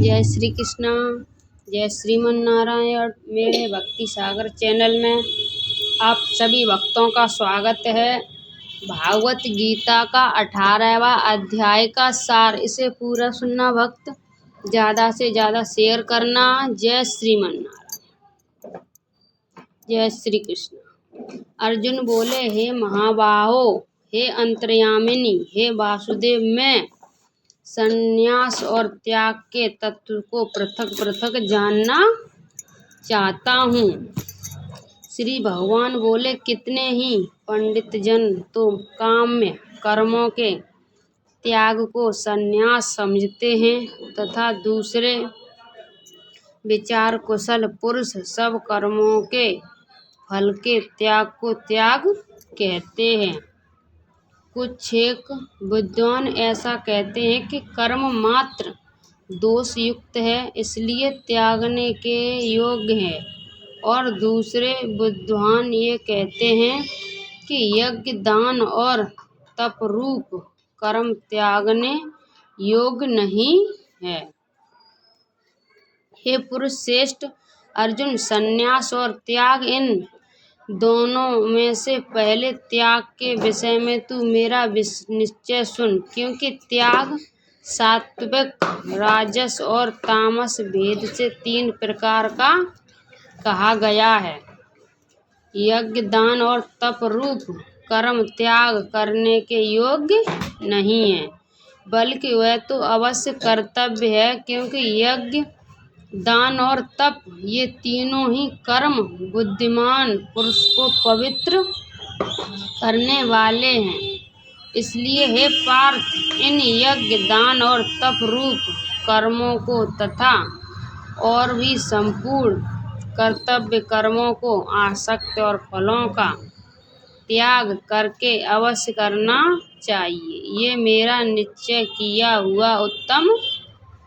जय श्री कृष्णा, जय श्रीमन नारायण। मेरे भक्ति सागर चैनल में आप सभी भक्तों का स्वागत है। भागवत गीता का 18वां अध्याय का सार, इसे पूरा सुनना भक्त, ज़्यादा से ज़्यादा शेयर करना। जय श्रीमन नारायण, जय श्री कृष्ण। अर्जुन बोले, हे महाबाहो, हे अंतर्यामिनी, हे वासुदेव, मैं संन्यास और त्याग के तत्व को पृथक पृथक जानना चाहता हूँ। श्री भगवान बोले, कितने ही पंडित जन तो काम्य कर्मों के त्याग को संन्यास समझते हैं तथा दूसरे विचार कुशल पुरुष सब कर्मों के फल के त्याग को त्याग कहते हैं। कुछ एक विद्वान ऐसा कहते हैं कि कर्म मात्र दोष युक्त है, इसलिए त्यागने के योग्य है, और दूसरे विद्वान ये कहते हैं कि यज्ञ, दान और तप रूप कर्म त्यागने योग्य नहीं है। हे पुरुष श्रेष्ठ अर्जुन, संन्यास और त्याग, इन दोनों में से पहले त्याग के विषय में तू मेरा निश्चय सुन, क्योंकि त्याग सात्विक, राजस और तामस भेद से 3 प्रकार का कहा गया है। यज्ञ, दान और तप रूप कर्म त्याग करने के योग्य नहीं है, बल्कि वह तो अवश्य कर्तव्य है, क्योंकि यज्ञ, दान और तप ये तीनों ही कर्म बुद्धिमान पुरुष को पवित्र करने वाले हैं। इसलिए हे पार्थ, इन यज्ञ, दान और तप रूप कर्मों को तथा और भी संपूर्ण कर्तव्य कर्मों को आसक्त और फलों का त्याग करके अवश्य करना चाहिए। ये मेरा निश्चय किया हुआ उत्तम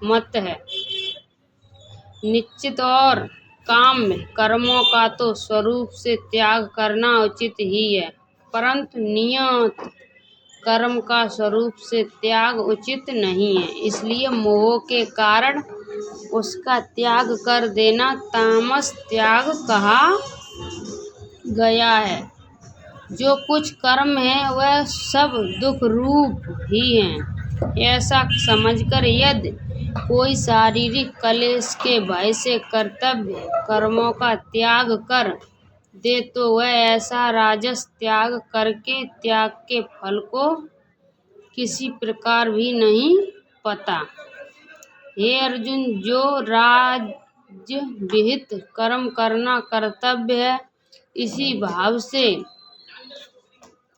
मत है। निश्चित और काम्य कर्मों का तो स्वरूप से त्याग करना उचित ही है, परंतु नियत कर्म का स्वरूप से त्याग उचित नहीं है। इसलिए मोह के कारण उसका त्याग कर देना तामस त्याग कहा गया है। जो कुछ कर्म है वह सब दुख रूप ही हैं। ऐसा समझकर यदि कोई शारीरिक क्लेश के भय से कर्तव्य कर्मों का त्याग कर दे तो वह ऐसा राजस त्याग करके त्याग के फल को किसी प्रकार भी नहीं पाता। हे अर्जुन, जो राज्य विहित कर्म करना कर्तव्य है, इसी भाव से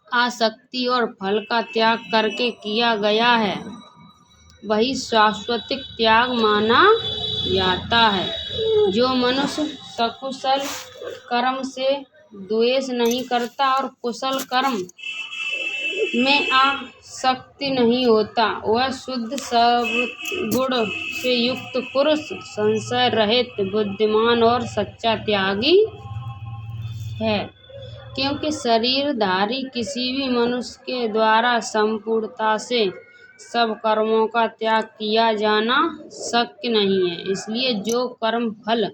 आसक्ति और फल का त्याग करके किया गया है, वही शाश्वतिक त्याग माना जाता है। जो मनुष्य सकुशल कर्म से द्वेष नहीं करता और कुशल कर्म में आसक्ति नहीं होता, वह शुद्ध सद्गुण से युक्त पुरुष, संशय रहित, बुद्धिमान और सच्चा त्यागी है। क्योंकि शरीरधारी किसी भी मनुष्य के द्वारा संपूर्णता से सब कर्मों का त्याग किया जाना शक्य नहीं है। इसलिए जो कर्म फल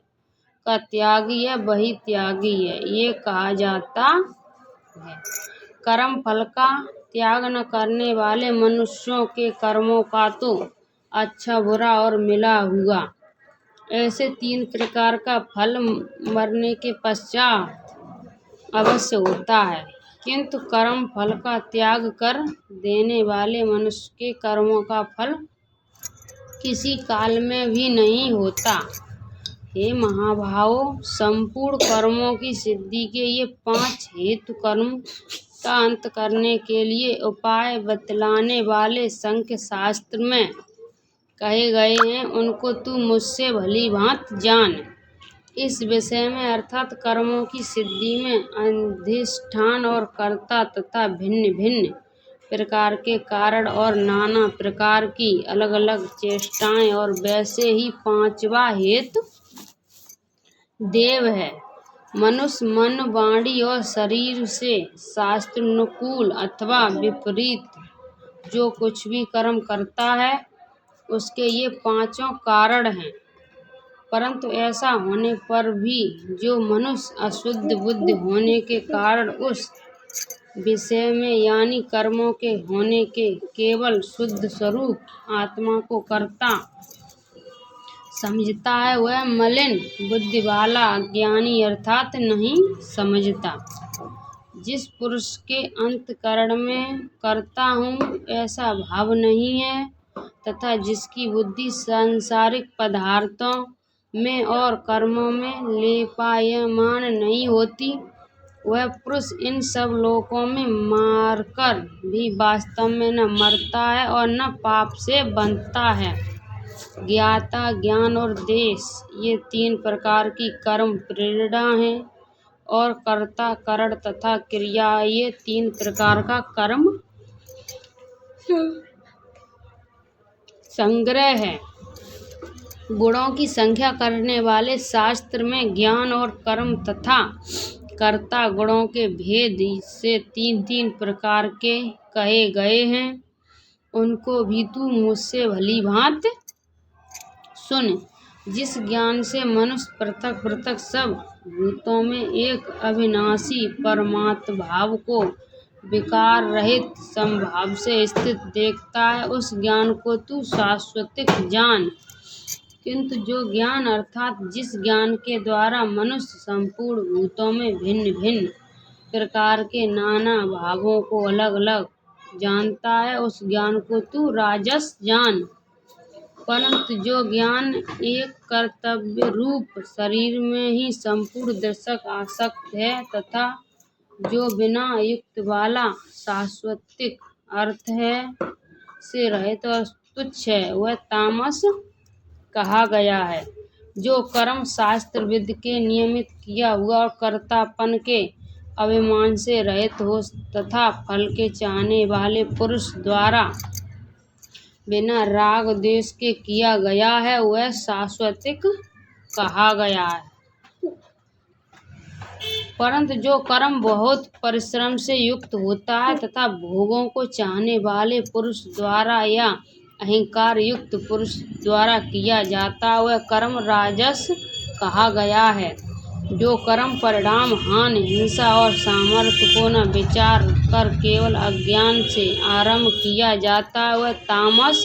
का त्यागी है वही त्यागी है, ये कहा जाता है। कर्म फल का त्याग न करने वाले मनुष्यों के कर्मों का तो अच्छा, बुरा और मिला हुआ ऐसे 3 प्रकार का फल मरने के पश्चात अवश्य होता है, किंतु कर्म फल का त्याग कर देने वाले मनुष्य के कर्मों का फल किसी काल में भी नहीं होता। हे महाभावो, संपूर्ण कर्मों की सिद्धि के ये 5 हेतु कर्म का अंत करने के लिए उपाय बतलाने वाले सांख्य शास्त्र में कहे गए हैं, उनको तू मुझसे भली भांति जान। इस विषय में अर्थात कर्मों की सिद्धि में अधिष्ठान और कर्ता तथा भिन्न भिन्न प्रकार के कारण और नाना प्रकार की अलग अलग चेष्टाएं, और वैसे ही 5वां हेतु देव है। मनुष्य मन, वाणी और शरीर से शास्त्रानुकूल अथवा विपरीत जो कुछ भी कर्म करता है, उसके ये पांचों कारण हैं। परंतु ऐसा होने पर भी जो मनुष्य अशुद्ध बुद्धि होने के कारण उस विषय में यानी कर्मों के होने के केवल शुद्ध स्वरूप आत्मा को कर्ता समझता है, वह मलिन बुद्धि वाला अज्ञानी अर्थात नहीं समझता। जिस पुरुष के अंतःकरण में करता हूँ ऐसा भाव नहीं है तथा जिसकी बुद्धि सांसारिक पदार्थों में और कर्मों में लेपायमान नहीं होती, वह पुरुष इन सब लोकों में मारकर भी वास्तव में न मरता है और न पाप से बंधता है। ज्ञाता, ज्ञान और देश ये तीन प्रकार की कर्म प्रेरणा है और कर्ता, करण तथा क्रिया ये तीन प्रकार का कर्म संग्रह है। गुणों की संख्या करने वाले शास्त्र में ज्ञान और कर्म तथा कर्ता गुणों के भेद से तीन तीन प्रकार के कहे गए हैं। उनको भी तू मुझसे भली भांति सुन। जिस ज्ञान से मनुष्य पृथक पृथक सब भूतों में एक अविनाशी परमात्म भाव को विकार रहित समभाव से स्थित देखता है, उस ज्ञान को तू शाश्वतिक जान। किंतु जो ज्ञान अर्थात जिस ज्ञान के द्वारा मनुष्य संपूर्ण भूतों में भिन्न भिन्न प्रकार के नाना भावों को अलग अलग जानता है, उस ज्ञान को तू राजस जान। परंतु जो ज्ञान एक कर्तव्य रूप शरीर में ही संपूर्ण दर्शक आसक्त है तथा जो बिना युक्त वाला शाश्वतिक अर्थ है से रहित और तुच्छ है, वह तामस कहा गया है। जो कर्म शास्त्र विद के नियमित किया हुआ और कर्तापन के अभिमान से रहित हो तथा फल के चाहने वाले पुरुष द्वारा बिना राग द्वेष के किया गया है, वह शाश्वतिक कहा गया है। परंतु जो कर्म बहुत परिश्रम से युक्त होता है तथा भोगों को चाहने वाले पुरुष द्वारा या अहंकार युक्त पुरुष द्वारा किया जाता है, वह कर्म राजस कहा गया है। जो कर्म परिणाम, हान, हिंसा और सामर्थ्य को न विचार कर केवल अज्ञान से आरंभ किया जाता है, वह तामस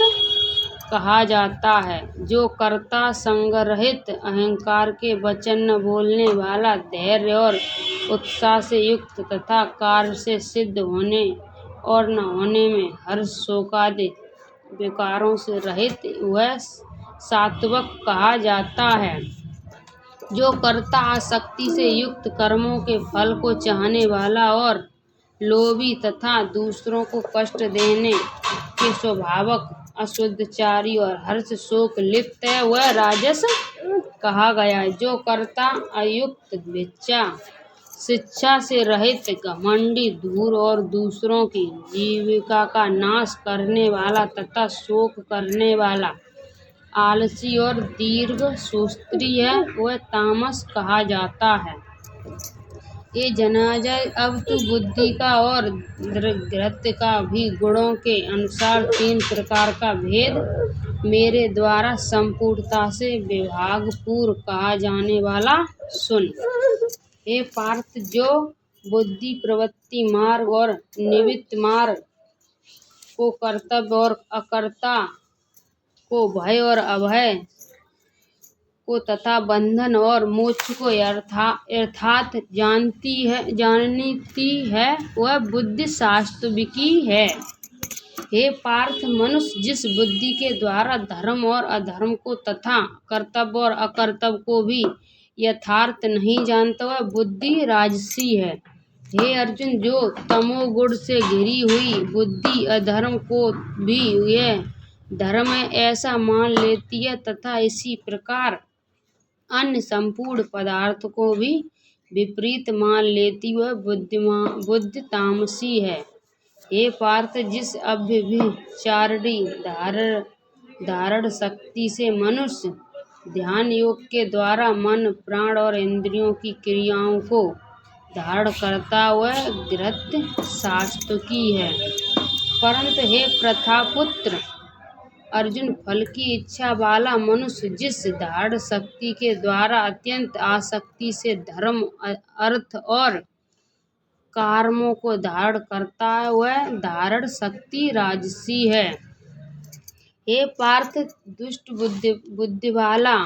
कहा जाता है। जो कर्ता संगरहित अहंकार के वचन न बोलने वाला, धैर्य और उत्साह से युक्त तथा कार्य से सिद्ध होने और न होने में हर्ष शोकादि विकारों से रहित, वह सात्विक कहा जाता है। जो कर्ता आसक्ति से युक्त कर्मों के फल को चाहने वाला और लोभी तथा दूसरों को कष्ट देने के स्वभावक अशुद्धचारी और हर्ष शोक लिप्त है, वह राजस कहा गया है। जो कर्ता अयुक्त भिक्षा शिक्षा से रहित घमंडी, धूर और दूसरों की जीविका का नाश करने वाला तथा शोक करने वाला, आलसी और दीर्घ सूत्री है, वह तामस कहा जाता है। ये जनाजा, अब तू बुद्धि का और धृत्य का भी गुणों के अनुसार तीन प्रकार का भेद मेरे द्वारा संपूर्णता से विभाग पूर्व कहा जाने वाला सुन। हे पार्थ, जो बुद्धि प्रवृत्ति मार्ग और निवृत्ति मार्ग को, कर्तव्य और अकर्ता को, भय और अभय को तथा बंधन और मोक्ष को अर्थात जानती है, वह बुद्धि शास्त्रविकी है। हे पार्थ, मनुष्य जिस बुद्धि के द्वारा धर्म और अधर्म को तथा कर्तव्य और अकर्तव्य को भी यथार्थ नहीं जानता, वह बुद्धि राजसी है। हे अर्जुन, जो तमोगुण से घिरी हुई बुद्धि अधर्म को भी यह धर्म है ऐसा मान लेती है तथा इसी प्रकार अन्य संपूर्ण पदार्थ को भी विपरीत मान लेती, वह बुद्धि तामसी है। हे पार्थ, जिस अव्यभिचारिणी धारण शक्ति से मनुष्य ध्यान योग के द्वारा मन, प्राण और इंद्रियों की क्रियाओं को धारण करता, वह धृत्य सात्विकी है। परंतु हे प्रथापुत्र, अर्जुन, फल की इच्छा वाला मनुष्य जिस धारण शक्ति के द्वारा अत्यंत आसक्ति से धर्म, अर्थ और कर्मों को धारण करता है, वह धारण शक्ति राजसी है। हे पार्थ, दुष्ट बुद्धि वाला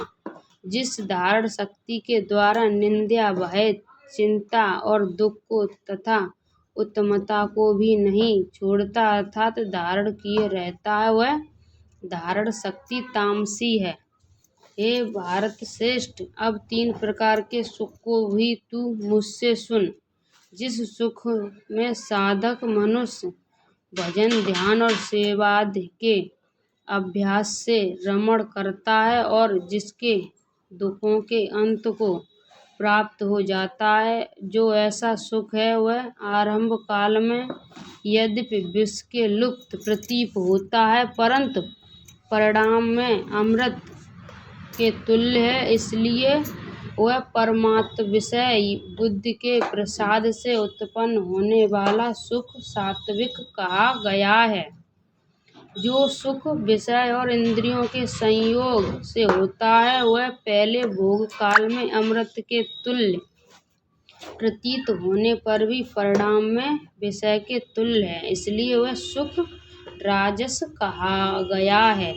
जिस धारण शक्ति के द्वारा निंदा, भय, चिंता और दुख को तथा उत्तमता को भी नहीं छोड़ता अर्थात धारण किए रहता है, वह धारण शक्ति तामसी है। हे भारत श्रेष्ठ, अब 3 प्रकार के सुख को भी तू मुझसे सुन। जिस सुख में साधक मनुष्य भजन, ध्यान और सेवादि के अभ्यास से रमण करता है और जिसके दुखों के अंत को प्राप्त हो जाता है, जो ऐसा सुख है वह आरंभ काल में यद्यपि विष के लुप्त प्रतीत होता है, परंतु परिणाम में अमृत के तुल्य है। इसलिए वह परमात्म विषय बुद्धि के प्रसाद से उत्पन्न होने वाला सुख सात्विक कहा गया है। जो सुख विषय और इंद्रियों के संयोग से होता है, वह पहले भोग काल में अमृत के तुल्य प्रतीत होने पर भी परिणाम में विषय के तुल्य है, इसलिए वह सुख राजस कहा गया है।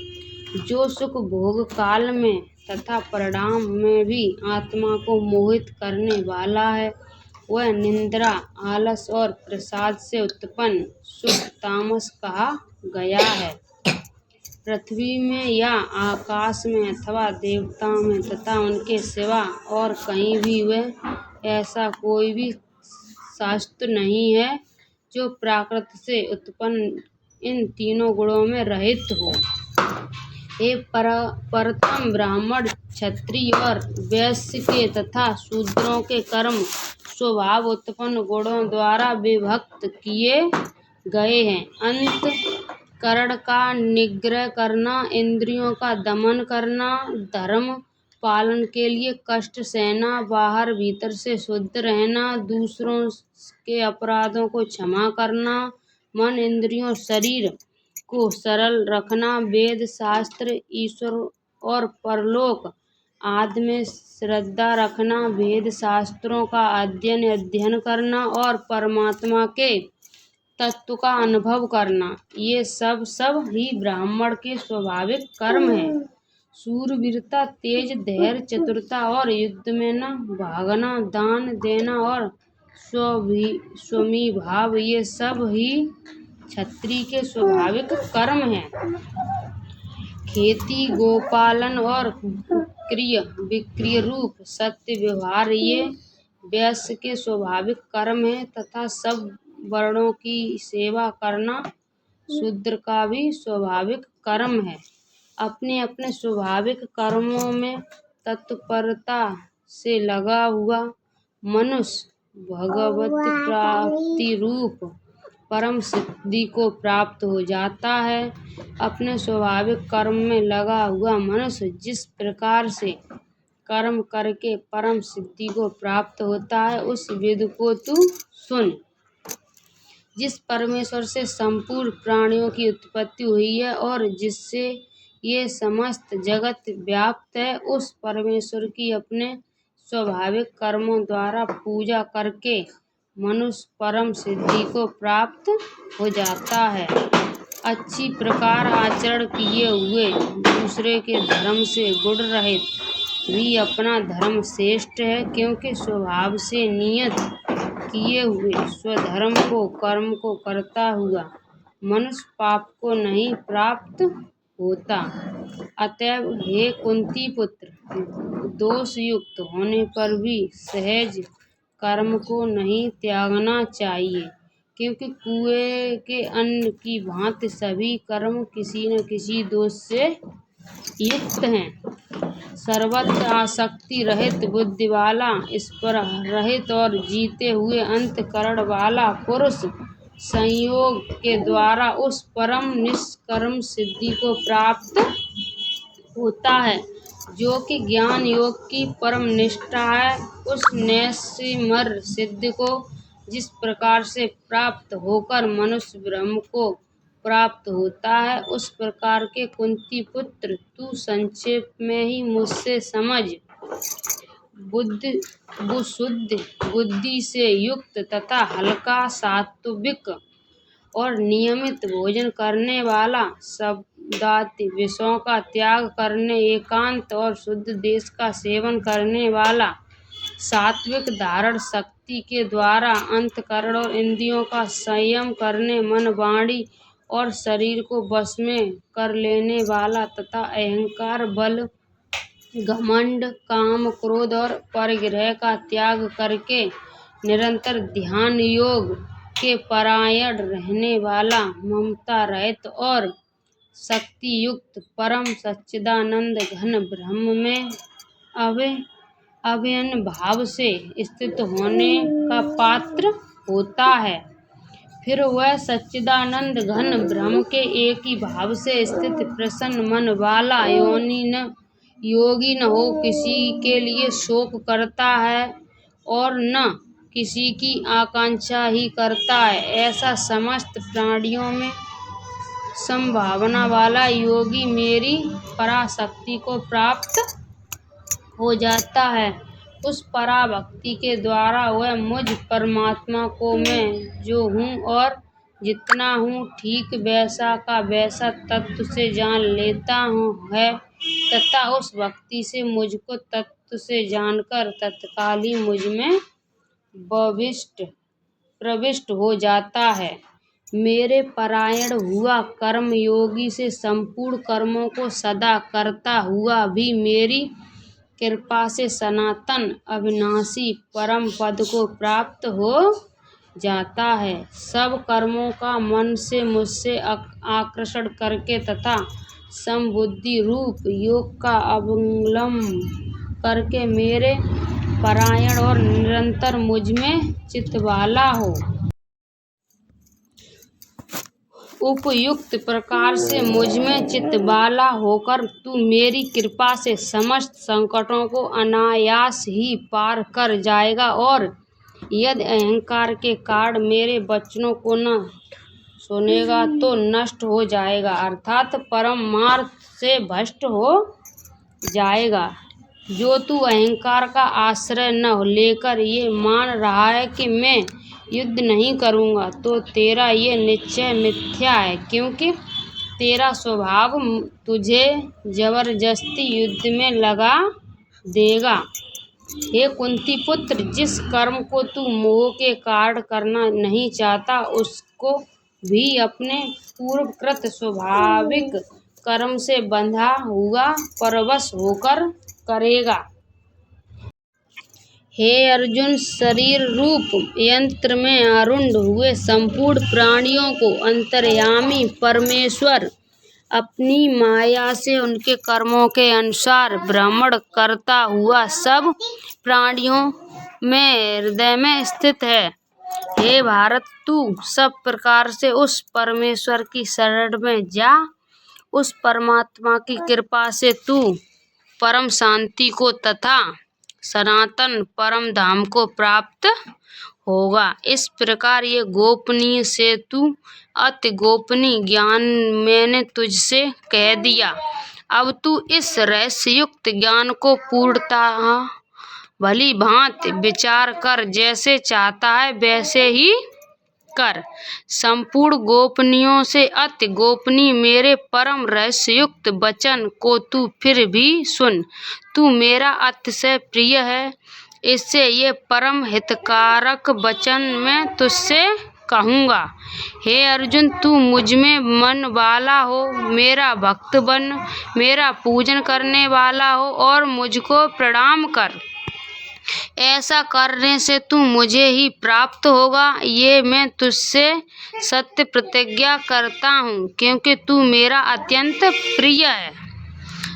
जो सुख भोग काल में तथा परिणाम में भी आत्मा को मोहित करने वाला है, वह निद्रा, आलस और प्रसाद से उत्पन्न सुख तामस कहा गया है। पृथ्वी में या आकाश में अथवा देवताओं में तथा उनके सिवा और कहीं भी वह ऐसा कोई भी शास्त्र नहीं है जो प्राकृत से उत्पन्न इन तीनों गुणों में रहित हो। हे प्रथम ब्राह्मण, क्षत्रिय और वैश्य के तथा शूद्रों के कर्म स्वभाव उत्पन्न गुणों द्वारा विभक्त किए गए हैं। अंतःकरण का निग्रह करना, इंद्रियों का दमन करना, धर्म पालन के लिए कष्ट सहना, बाहर भीतर से शुद्ध रहना, दूसरों के अपराधों को क्षमा करना, मन, इंद्रियों, शरीर को सरल रखना, वेद शास्त्र, ईश्वर और परलोक आदि में श्रद्धा रखना, वेद शास्त्रों का अध्ययन करना और परमात्मा के तत्व का अनुभव करना, ये सब ही ब्राह्मण के स्वाभाविक कर्म हैं। शूरवीरता, तेज, धैर्य, चतुरता और युद्ध में न भागना, दान देना और स्वमीभाव, ये सब ही क्षत्रिय के स्वाभाविक कर्म हैं। खेती, गोपालन और क्रय विक्रय रूप सत्य व्यवहार ये वैश्य के स्वाभाविक कर्म हैं तथा सब वर्णों की सेवा करना शूद्र का भी स्वाभाविक कर्म है। अपने अपने स्वाभाविक कर्मों में तत्परता से लगा हुआ मनुष्य भगवत प्राप्ति रूप परम सिद्धि को प्राप्त हो जाता है। अपने स्वाभाविक कर्म में लगा हुआ मनुष्य जिस प्रकार से कर्म करके परम सिद्धि को प्राप्त होता है, उस विधि को तू सुन। जिस परमेश्वर से संपूर्ण प्राणियों की उत्पत्ति हुई है और जिससे ये समस्त जगत व्याप्त है, उस परमेश्वर की अपने स्वाभाविक कर्मों द्वारा पूजा करके मनुष्य परम सिद्धि को प्राप्त हो जाता है। अच्छी प्रकार आचरण किए हुए दूसरे के धर्म से गुण रहित भी अपना धर्म श्रेष्ठ है, क्योंकि स्वभाव से नियत किए हुए स्वधर्म को कर्म को करता हुआ मनुष्य पाप को नहीं प्राप्त होता। अतएव हे कुंती पुत्र, दोष युक्त होने पर भी सहज कर्म को नहीं त्यागना चाहिए, क्योंकि कुएं के अन्न की भांति सभी कर्म किसी न किसी दोष से युक्त हैं। सर्वत्र आसक्ति रहित बुद्धि वाला, स्पृहा रहित और जीते हुए अंतःकरण वाला पुरुष संयोग के द्वारा उस परम निष्कर्म सिद्धि को प्राप्त होता है जो कि ज्ञान योग की परम निष्ठा है। उस नैष्कर्म्य सिद्धि को जिस प्रकार से प्राप्त होकर मनुष्य ब्रह्म को प्राप्त होता है, उस प्रकार के कुंती पुत्र तू संक्षेप में ही मुझसे समझ। शुद्ध बुद्धि से युक्त तथा हल्का, सात्विक और नियमित भोजन करने वाला, शब्दादि विषयों का त्याग करने, एकांत और शुद्ध देश का सेवन करने वाला, सात्विक धारण शक्ति के द्वारा अंतःकरण और इंद्रियों का संयम करने, मन, वाणी और शरीर को वश में कर लेने वाला तथा अहंकार, बल, घमंड, काम, क्रोध और परिग्रह का त्याग करके निरंतर ध्यान योग के परायण रहने वाला, ममता रहित और शक्ति युक्त परम सच्चिदानंद घन ब्रह्म में अभिन्न भाव से स्थित होने का पात्र होता है। फिर वह सच्चिदानंद घन ब्रह्म के एक ही भाव से स्थित प्रसन्न मन वाला योगी न हो किसी के लिए शोक करता है और न किसी की आकांक्षा ही करता है, ऐसा समस्त प्राणियों में संभावना वाला योगी मेरी पराशक्ति को प्राप्त हो जाता है। उस पराभक्ति के द्वारा वह मुझ परमात्मा को मैं जो हूँ और जितना हूँ ठीक वैसा का वैसा तत्व से जान लेता हूँ है, तथा उस भक्ति से मुझको तत्व से जानकर तत्काल ही मुझ में प्रविष्ट हो जाता है। मेरे परायण हुआ कर्म योगी से संपूर्ण कर्मों को सदा करता हुआ भी मेरी कृपा से सनातन अविनाशी परम पद को प्राप्त हो जाता है। सब कर्मों का मन से मुझसे आकर्षण करके तथा समबुद्धि रूप योग का अवलंब करके मेरे परायण और निरंतर मुझ में चित्तवाला हो। उपयुक्त प्रकार से मुझ में चित्तवाला होकर तू मेरी कृपा से समस्त संकटों को अनायास ही पार कर जाएगा और यदि अहंकार के कारण मेरे वचनों को न सुनेगा तो नष्ट हो जाएगा, अर्थात परम मार्ग से भ्रष्ट हो जाएगा। जो तू अहंकार का आश्रय न लेकर ये मान रहा है कि मैं युद्ध नहीं करूँगा, तो तेरा ये निश्चय मिथ्या है, क्योंकि तेरा स्वभाव तुझे जबरदस्ती युद्ध में लगा देगा। हे कुंती पुत्र, जिस कर्म को तू मोह के कारण करना नहीं चाहता, उसको भी अपने पूर्वकृत स्वाभाविक कर्म से बंधा हुआ परवश होकर करेगा। हे अर्जुन, शरीर रूप यंत्र में आरूढ़ हुए संपूर्ण प्राणियों को अंतर्यामी परमेश्वर अपनी माया से उनके कर्मों के अनुसार भ्रमण करता हुआ सब प्राणियों में हृदय में स्थित है। हे भारत, तू सब प्रकार से उस परमेश्वर की शरण में जा। उस परमात्मा की कृपा से तू परम शांति को तथा सनातन परम धाम को प्राप्त होगा। इस प्रकार ये गोपनीय से तू अति गोपनीय ज्ञान मैंने तुझसे कह दिया। अब तू इस रहस्ययुक्त ज्ञान को पूर्णतः भली भांति विचार कर, जैसे चाहता है वैसे ही कर। संपूर्ण गोपनीयों से अति गोपनीय मेरे परम रहस्ययुक्त वचन को तू फिर भी सुन। तू मेरा अतिशय प्रिय है, इससे ये परम हितकारक वचन मैं तुझसे कहूँगा। हे अर्जुन, तू मुझ में मन वाला हो, मेरा भक्त बन, मेरा पूजन करने वाला हो और मुझको प्रणाम कर। ऐसा करने से तू मुझे ही प्राप्त होगा, ये मैं तुझसे सत्य प्रतिज्ञा करता हूँ, क्योंकि तू मेरा अत्यंत प्रिय है।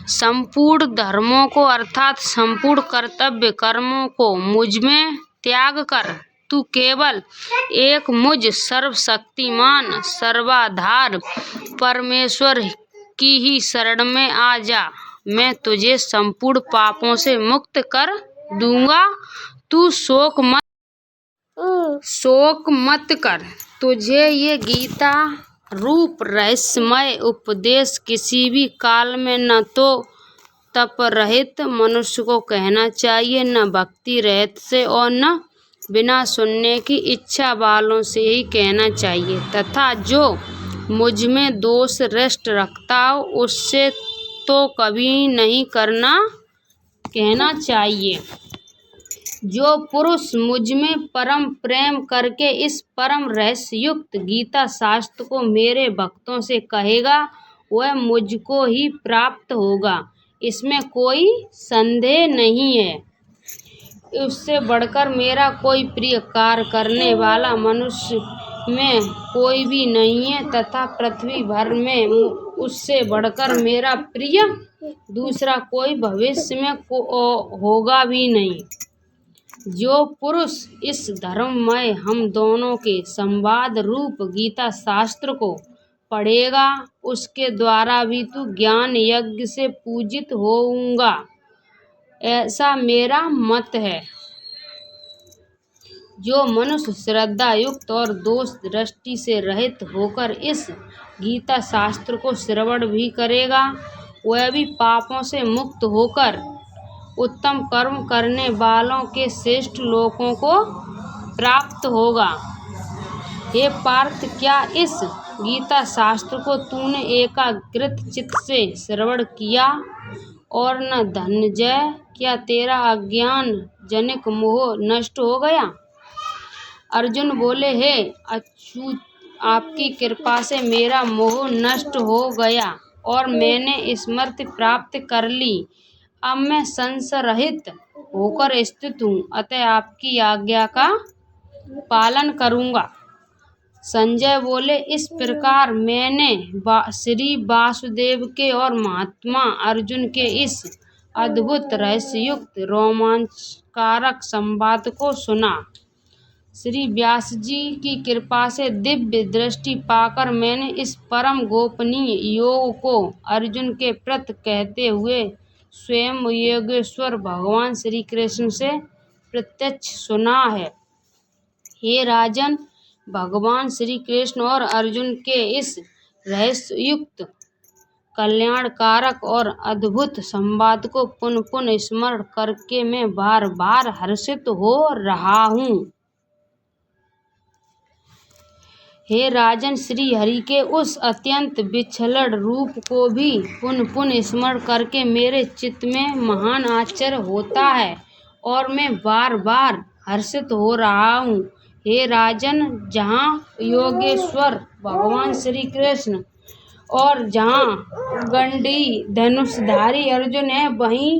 संपूर्ण धर्मों को अर्थात संपूर्ण कर्तव्य कर्मों को मुझ में त्याग कर तू केवल एक मुझ सर्वशक्तिमान सर्वाधार परमेश्वर की ही शरण में आ जा। मैं तुझे संपूर्ण पापों से मुक्त कर दूंगा। तू शोक मत कर। तुझे ये गीता रूप रहस्यमय उपदेश किसी भी काल में न तो तप रहित मनुष्य को कहना चाहिए, न भक्ति रहित से, और न बिना सुनने की इच्छा वालों से ही कहना चाहिए, तथा जो मुझ में दोष दृष्टि रखता हो उससे तो कभी नहीं कहना चाहिए। जो पुरुष मुझ में परम प्रेम करके इस परम रहस्य युक्त गीता शास्त्र को मेरे भक्तों से कहेगा वह मुझको ही प्राप्त होगा, इसमें कोई संदेह नहीं है। उससे बढ़कर मेरा कोई प्रिय कार्य करने वाला मनुष्य में कोई भी नहीं है, तथा पृथ्वी भर में उससे बढ़कर मेरा प्रिय दूसरा कोई भविष्य में होगा भी नहीं। जो पुरुष इस धर्ममय हम दोनों के संवाद रूप गीता शास्त्र को पढ़ेगा उसके द्वारा भी तू ज्ञान यज्ञ से पूजित होऊंगा, ऐसा मेरा मत है। जो मनुष्य श्रद्धा युक्त और दोष दृष्टि से रहित होकर इस गीता शास्त्र को श्रवण भी करेगा वह भी पापों से मुक्त होकर उत्तम कर्म करने वालों के श्रेष्ठ लोकों को प्राप्त होगा। हे पार्थ, क्या इस गीता शास्त्र को तूने एकाग्रत चित्त से श्रवण किया और न धनंजय, क्या तेरा अज्ञान जनिक मोह नष्ट हो गया? अर्जुन बोले, हे अच्युत, आपकी कृपा से मेरा मोह नष्ट हो गया और मैंने स्मृति प्राप्त कर ली। अब मैं संशय रहित होकर स्थित हूँ, अतः आपकी आज्ञा का पालन करूँगा। संजय बोले, इस प्रकार मैंने श्री वासुदेव के और महात्मा अर्जुन के इस अद्भुत रहस्ययुक्त रोमांचकारक संवाद को सुना। श्री व्यास जी की कृपा से दिव्य दृष्टि पाकर मैंने इस परम गोपनीय योग को अर्जुन के प्रति कहते हुए स्वयं योगेश्वर भगवान श्री कृष्ण से प्रत्यक्ष सुना है। हे राजन, भगवान श्री कृष्ण और अर्जुन के इस रहस्ययुक्त कल्याणकारक और अद्भुत संवाद को पुनः पुनः स्मरण करके मैं बार बार हर्षित हो रहा हूँ। हे राजन, श्री हरि के उस अत्यंत विलक्षण रूप को भी पुनः पुनः स्मरण करके मेरे चित्त में महान आश्चर्य होता है और मैं बार बार हर्षित हो रहा हूँ। हे राजन, जहाँ योगेश्वर भगवान श्री कृष्ण और जहाँ गंडी धनुषधारी अर्जुन है वहीं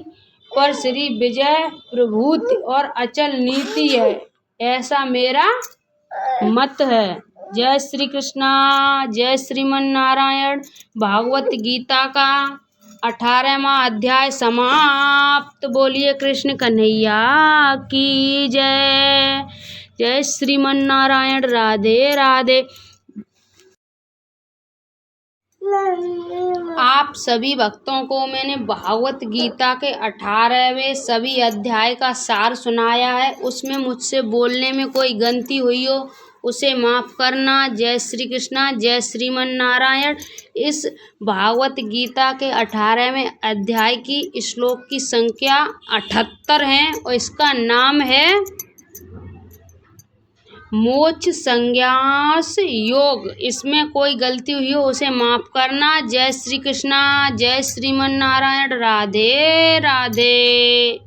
पर श्री विजय प्रभुति और अचल नीति है, ऐसा मेरा मत है। जय श्री कृष्णा। जय श्रीमन नारायण। भागवत गीता का 18वां अध्याय समाप्त। बोलिए कृष्ण कन्हैया की जय। जय श्रीमन नारायण। राधे राधे। आप सभी भक्तों को मैंने भागवत गीता के 18वें सभी अध्याय का सार सुनाया है। उसमें मुझसे बोलने में कोई गलती हुई हो उसे माफ करना। जय श्री कृष्णा। जय श्रीमन नारायण। इस भागवत गीता के 18वें अध्याय की श्लोक की संख्या 78 है और इसका नाम है मोक्ष संन्यास योग। इसमें कोई गलती हुई हो उसे माफ करना। जय श्री कृष्णा। जय श्रीमन नारायण। राधे राधे।